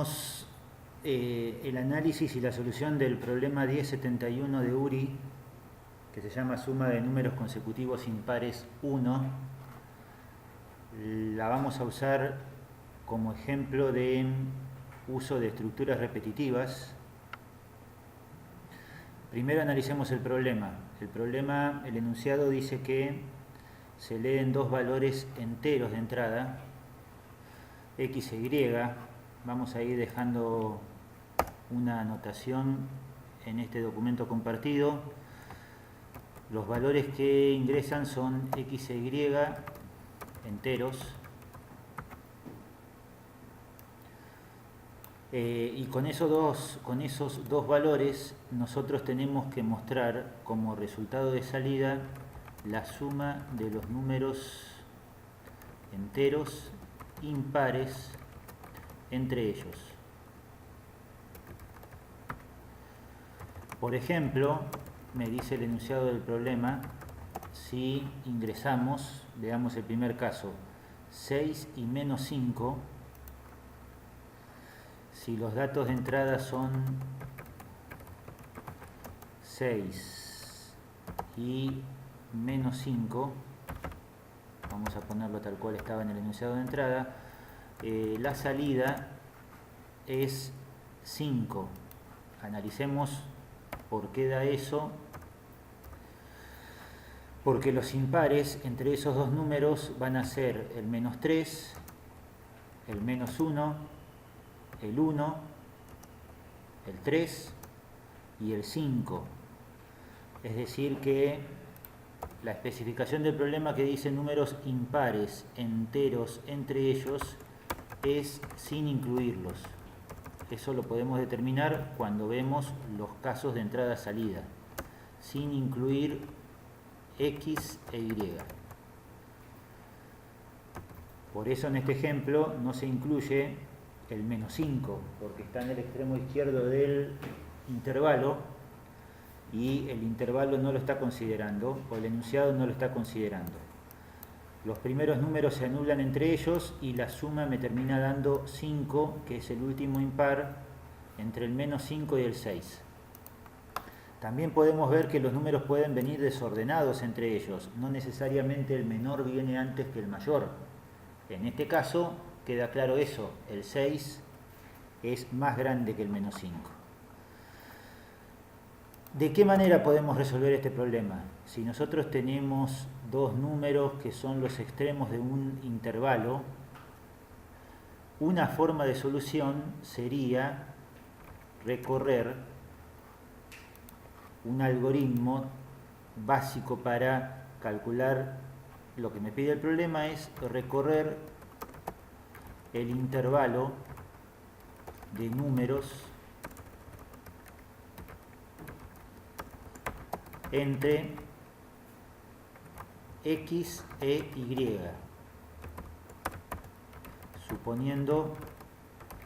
Hacemos el análisis y la solución del problema 1071 de URI, que se llama suma de números consecutivos impares 1. La vamos a usar como ejemplo de uso de estructuras repetitivas. Primero analicemos el problema. El enunciado dice que se leen dos valores enteros de entrada, x e y. Vamos a ir dejando una anotación en este documento compartido. Los valores que ingresan son x e y enteros. Y con esos dos valores nosotros tenemos que mostrar como resultado de salida la suma de los números enteros impares entre ellos. Por ejemplo, me dice el enunciado del problema, si ingresamos, veamos el primer caso, 6 y menos 5, si los datos de entrada son 6 y menos 5, vamos a ponerlo tal cual estaba en el enunciado de entrada, la salida es 5. Analicemos por qué da eso. Porque los impares entre esos dos números van a ser el menos 3, el menos 1, el 1, el 3 y el 5. Es decir que la especificación del problema que dice números impares enteros entre ellos es sin incluirlos. Eso lo podemos determinar cuando vemos los casos de entrada-salida, sin incluir x e y. Por eso en este ejemplo no se incluye el menos 5, porque está en el extremo izquierdo del intervalo y el intervalo no lo está considerando, o el enunciado no lo está considerando. Los primeros números se anulan entre ellos y la suma me termina dando 5, que es el último impar entre el menos 5 y el 6. También podemos ver que los números pueden venir desordenados entre ellos, no necesariamente el menor viene antes que el mayor. En este caso queda claro eso, el 6 es más grande que el menos 5. ¿De qué manera podemos resolver este problema? Si nosotros tenemos dos números que son los extremos de un intervalo, una forma de solución sería recorrer un algoritmo básico para calcular lo que me pide el problema, es recorrer el intervalo de números entre x e y, suponiendo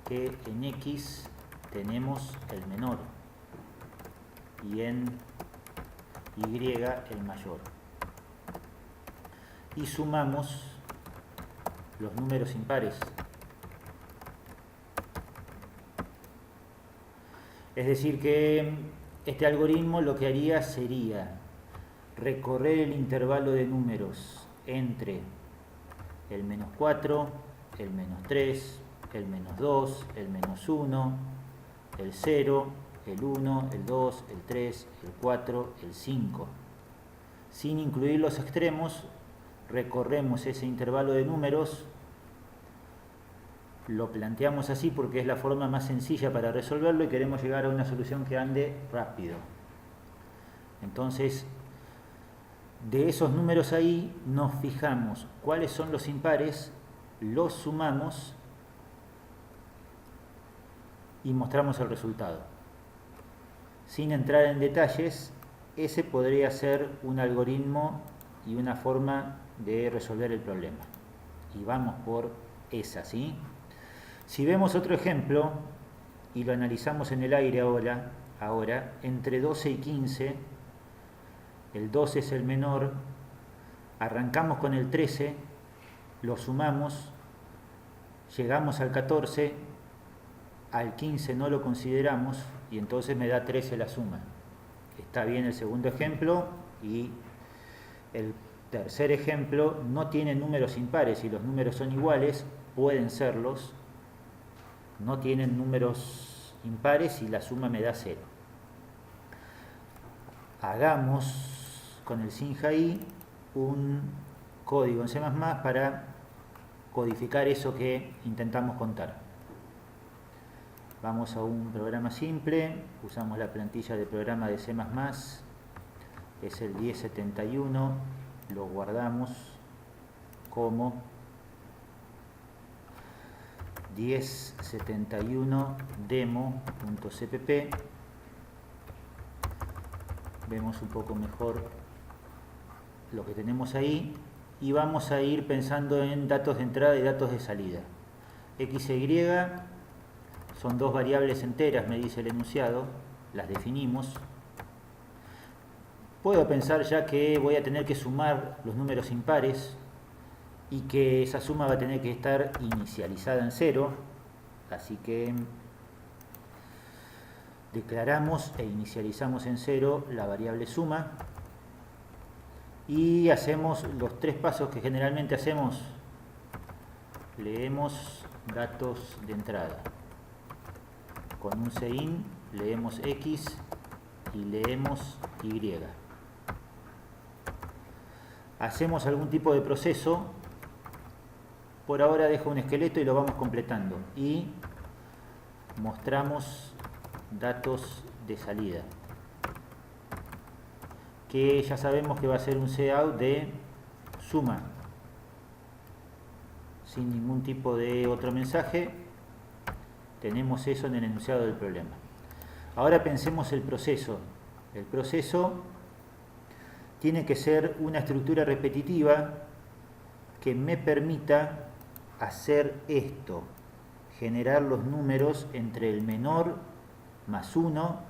que en x tenemos el menor y en y el mayor, y sumamos los números impares. Es decir que este algoritmo lo que haría sería recorrer el intervalo de números entre el menos 4, el menos 3, el menos 2, el menos 1, el 0, el 1, el 2, el 3, el 4, el 5. Sin incluir los extremos, recorremos ese intervalo de números. Lo planteamos así porque es la forma más sencilla para resolverlo y queremos llegar a una solución que ande rápido. Entonces, de esos números ahí nos fijamos cuáles son los impares, los sumamos y mostramos el resultado. Sin entrar en detalles, ese podría ser un algoritmo y una forma de resolver el problema. Y vamos por esa, ¿sí? Si vemos otro ejemplo y lo analizamos en el aire ahora, entre 12 y 15, el 12 es el menor, arrancamos con el 13, lo sumamos, llegamos al 14 al 15 no lo consideramos y entonces me da 13 la suma. Está bien el segundo ejemplo, y el tercer ejemplo no tiene números impares. Si los números son iguales, pueden serlos. No tienen números impares y la suma me da 0. Hagamos con el SINJAI un código en C++ para codificar eso que intentamos contar. Vamos a un programa simple, usamos la plantilla de programa de C++, es el 1071, lo guardamos como 1071 demo.cpp. Vemos un poco mejor lo que tenemos ahí y vamos a ir pensando en datos de entrada y datos de salida. X e Y son dos variables enteras, me dice el enunciado, las definimos. Puedo pensar ya que voy a tener que sumar los números impares y que esa suma va a tener que estar inicializada en 0, así que declaramos e inicializamos en 0 la variable suma y hacemos los 3 pasos que generalmente hacemos. Leemos datos de entrada. Con un cin leemos X y leemos Y. Hacemos algún tipo de proceso. Por ahora dejo un esqueleto y lo vamos completando. Y mostramos datos de salida, que ya sabemos que va a ser un cout de suma, sin ningún tipo de otro mensaje. Tenemos eso en el enunciado del problema. Ahora pensemos el proceso. El proceso tiene que ser una estructura repetitiva que me permita hacer esto, generar los números entre el menor más 1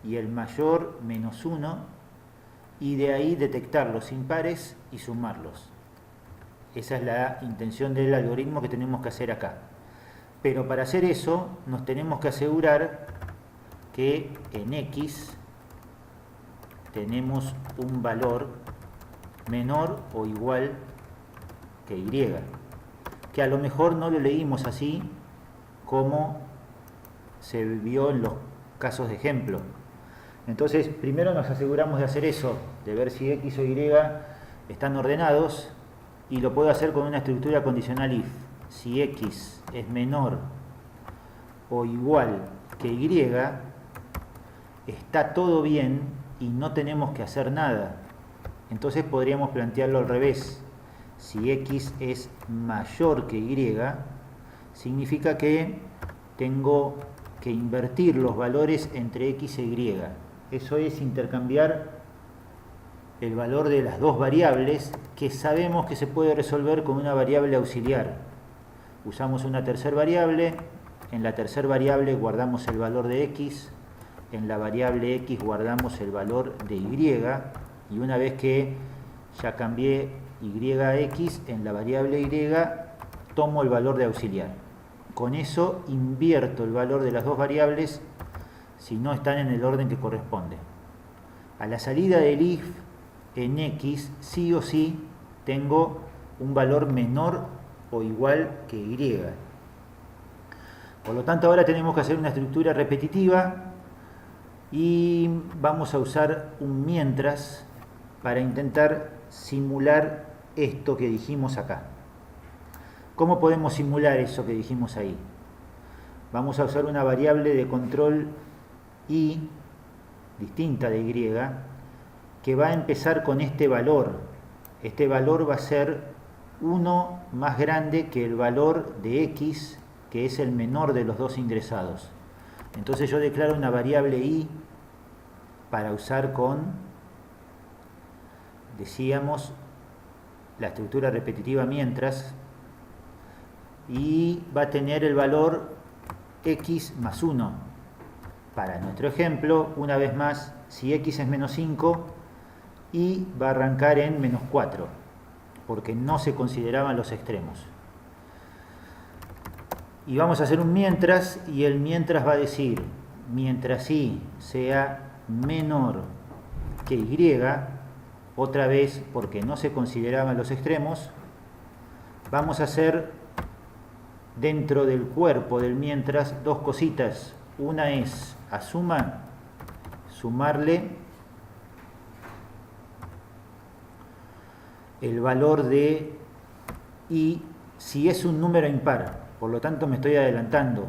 y el mayor menos 1, y de ahí detectar los impares y sumarlos. Esa es la intención del algoritmo que tenemos que hacer acá. Pero para hacer eso nos tenemos que asegurar que en X tenemos un valor menor o igual que Y, que a lo mejor no lo leímos así como se vio en los casos de ejemplo. Entonces primero nos aseguramos de hacer eso, de ver si X o Y están ordenados, y lo puedo hacer con una estructura condicional if. Si X es menor o igual que Y, está todo bien y no tenemos que hacer nada. Entonces podríamos plantearlo al revés. Si X es mayor que Y, significa que tengo que invertir los valores entre X e Y. Eso es intercambiar el valor de las dos variables, que sabemos que se puede resolver con una variable auxiliar. Usamos una tercera variable, en la tercera variable guardamos el valor de X, en la variable X guardamos el valor de Y, y una vez que ya cambié Y a X, en la variable Y tomo el valor de auxiliar. Con eso invierto el valor de las dos variables si no están en el orden que corresponde. A la salida del if en X, sí o sí tengo un valor menor o igual que Y. Por lo tanto, ahora tenemos que hacer una estructura repetitiva y vamos a usar un mientras para intentar simular esto que dijimos acá. ¿Cómo podemos simular eso que dijimos ahí? Vamos a usar una variable de control y distinta de Y, que va a empezar con este valor. Este valor va a ser 1 más grande que el valor de X, que es el menor de los dos ingresados. Entonces yo declaro una variable i para usar con, decíamos, la estructura repetitiva mientras, y va a tener el valor X más 1. Para nuestro ejemplo, una vez más, si X es menos 5, y va a arrancar en menos 4, porque no se consideraban los extremos. Y vamos a hacer un mientras, y el mientras va a decir, mientras y sea menor que y, otra vez porque no se consideraban los extremos, vamos a hacer dentro del cuerpo del mientras dos cositas. Una es a suma, sumarle el valor de y si es un número impar. Por lo tanto me estoy adelantando.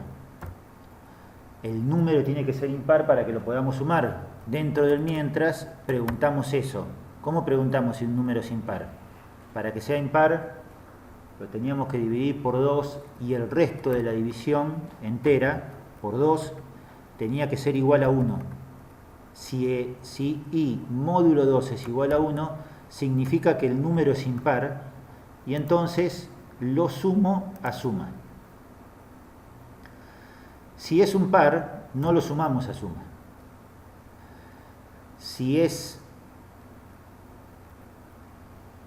El número tiene que ser impar para que lo podamos sumar. Dentro del mientras preguntamos eso. ¿Cómo preguntamos si un número es impar? Para que sea impar lo teníamos que dividir por 2 y el resto de la división entera por 2 tenía que ser igual a 1. Si i módulo 2 es igual a 1, significa que el número es impar y entonces lo sumo a suma. Si es un par, no lo sumamos a suma. Si es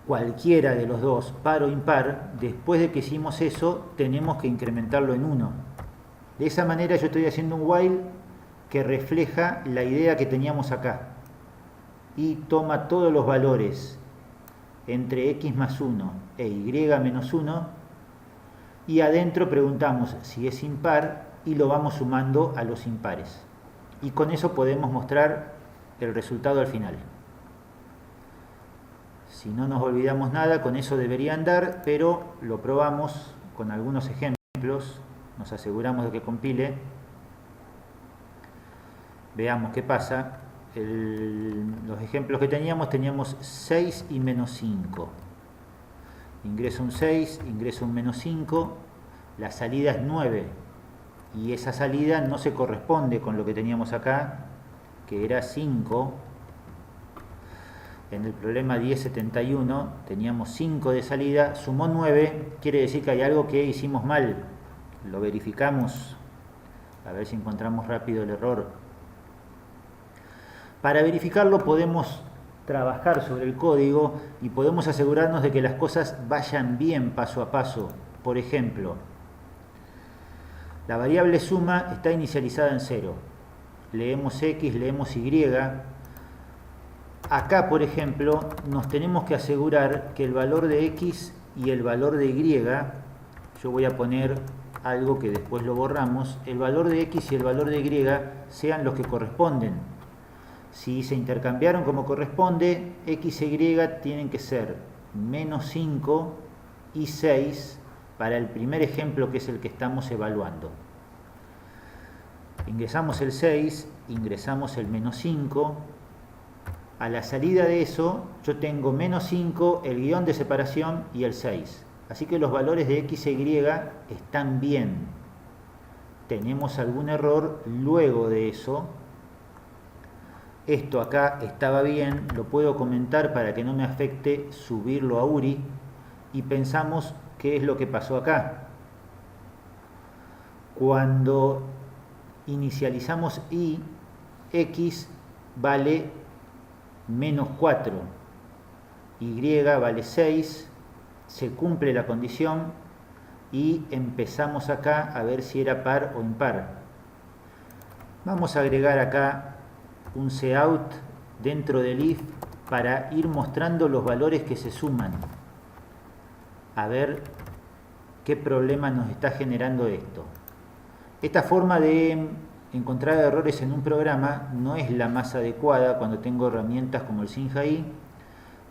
cualquiera de los dos, par o impar, después de que hicimos eso, tenemos que incrementarlo en 1. De esa manera yo estoy haciendo un while que refleja la idea que teníamos acá. Y toma todos los valores entre x más 1 e y menos 1, y adentro preguntamos si es impar y lo vamos sumando a los impares. Y con eso podemos mostrar el resultado al final. Si no nos olvidamos nada, con eso debería andar, pero lo probamos con algunos ejemplos, nos aseguramos de que compile. Veamos qué pasa. Los ejemplos que teníamos 6 y menos 5. Ingreso un 6, ingreso un menos 5, la salida es 9. Y esa salida no se corresponde con lo que teníamos acá, que era 5. En el problema 1071 teníamos 5 de salida, sumó 9, quiere decir que hay algo que hicimos mal. Lo verificamos, a ver si encontramos rápido el error. Para verificarlo podemos trabajar sobre el código y podemos asegurarnos de que las cosas vayan bien paso a paso. Por ejemplo, la variable suma está inicializada en 0. Leemos x, leemos y. Acá, por ejemplo, nos tenemos que asegurar que el valor de x y el valor de y, yo voy a poner algo que después lo borramos, el valor de x y el valor de y sean los que corresponden. Si se intercambiaron como corresponde, x e y tienen que ser menos 5 y 6 para el primer ejemplo que es el que estamos evaluando. Ingresamos el 6, ingresamos el menos 5. A la salida de eso yo tengo menos 5, el guión de separación y el 6. Así que los valores de x e y están bien. Tenemos algún error luego de eso. Esto acá estaba bien, lo puedo comentar para que no me afecte subirlo a URI y pensamos qué es lo que pasó acá. Cuando inicializamos y, x vale menos 4, y vale 6, se cumple la condición y empezamos acá a ver si era par o impar. Vamos a agregar acá un cout dentro del if para ir mostrando los valores que se suman. A ver qué problema nos está generando esto. Esta forma de encontrar errores en un programa no es la más adecuada cuando tengo herramientas como el SINJAI,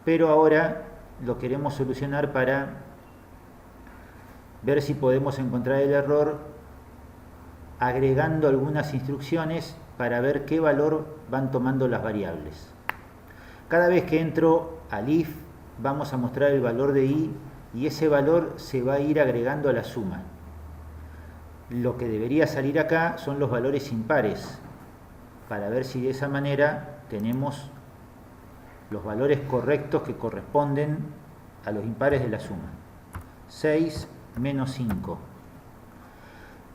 pero ahora lo queremos solucionar para ver si podemos encontrar el error agregando algunas instrucciones para ver qué valor van tomando las variables. Cada vez que entro al if vamos a mostrar el valor de i y ese valor se va a ir agregando a la suma. Lo que debería salir acá son los valores impares para ver si de esa manera tenemos los valores correctos que corresponden a los impares de la suma. 6 menos 5.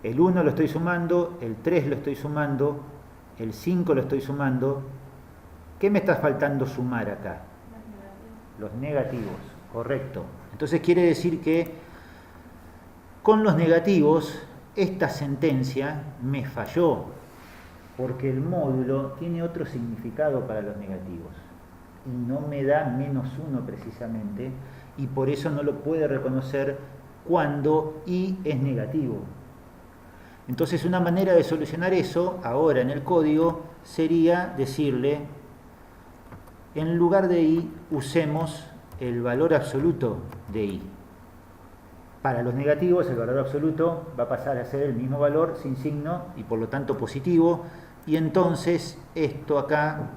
El 1 lo estoy sumando, el 3 lo estoy sumando, el 5 lo estoy sumando. ¿Qué me está faltando sumar acá? Los negativos, correcto. Entonces quiere decir que con los negativos esta sentencia me falló, porque el módulo tiene otro significado para los negativos y no me da -1 precisamente, y por eso no lo puede reconocer cuando i es negativo. Entonces una manera de solucionar eso ahora en el código sería decirle, en lugar de i usemos el valor absoluto de i. Para los negativos el valor absoluto va a pasar a ser el mismo valor sin signo y por lo tanto positivo, y entonces esto acá,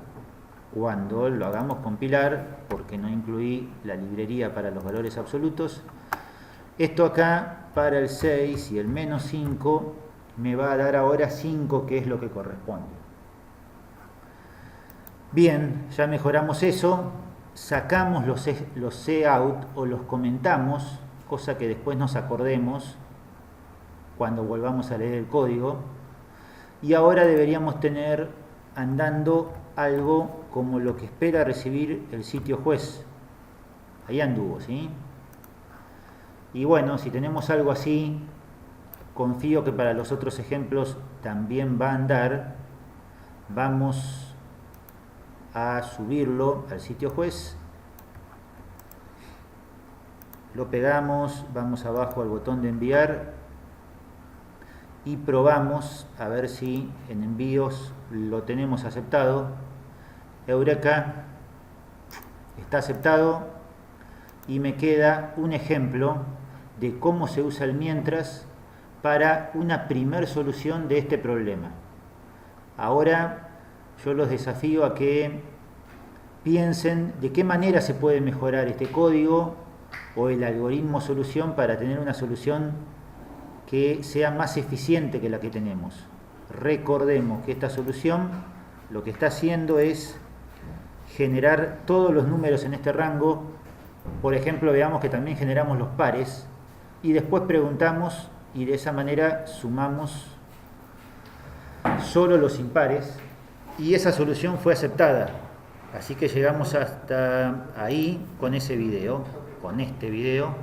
cuando lo hagamos compilar, porque no incluí la librería para los valores absolutos, esto acá para el 6 y el -5 me va a dar ahora 5, que es lo que corresponde. Bien, ya mejoramos eso, sacamos los cout o los comentamos, cosa que después nos acordemos cuando volvamos a leer el código, y ahora deberíamos tener andando algo como lo que espera recibir el sitio juez. Ahí anduvo, ¿sí? Y bueno, si tenemos algo así, confío que para los otros ejemplos también va a andar. Vamos a subirlo al sitio juez, lo pegamos, vamos abajo al botón de enviar y probamos a ver si en envíos lo tenemos aceptado. Eureka, está aceptado, y me queda un ejemplo de cómo se usa el mientras para una primer solución de este problema. Ahora yo los desafío a que piensen de qué manera se puede mejorar este código o el algoritmo solución para tener una solución que sea más eficiente que la que tenemos. Recordemos que esta solución lo que está haciendo es generar todos los números en este rango. Por ejemplo, veamos que también generamos los pares y después preguntamos, y de esa manera sumamos solo los impares, y esa solución fue aceptada. Así que llegamos hasta ahí con ese video, con este video.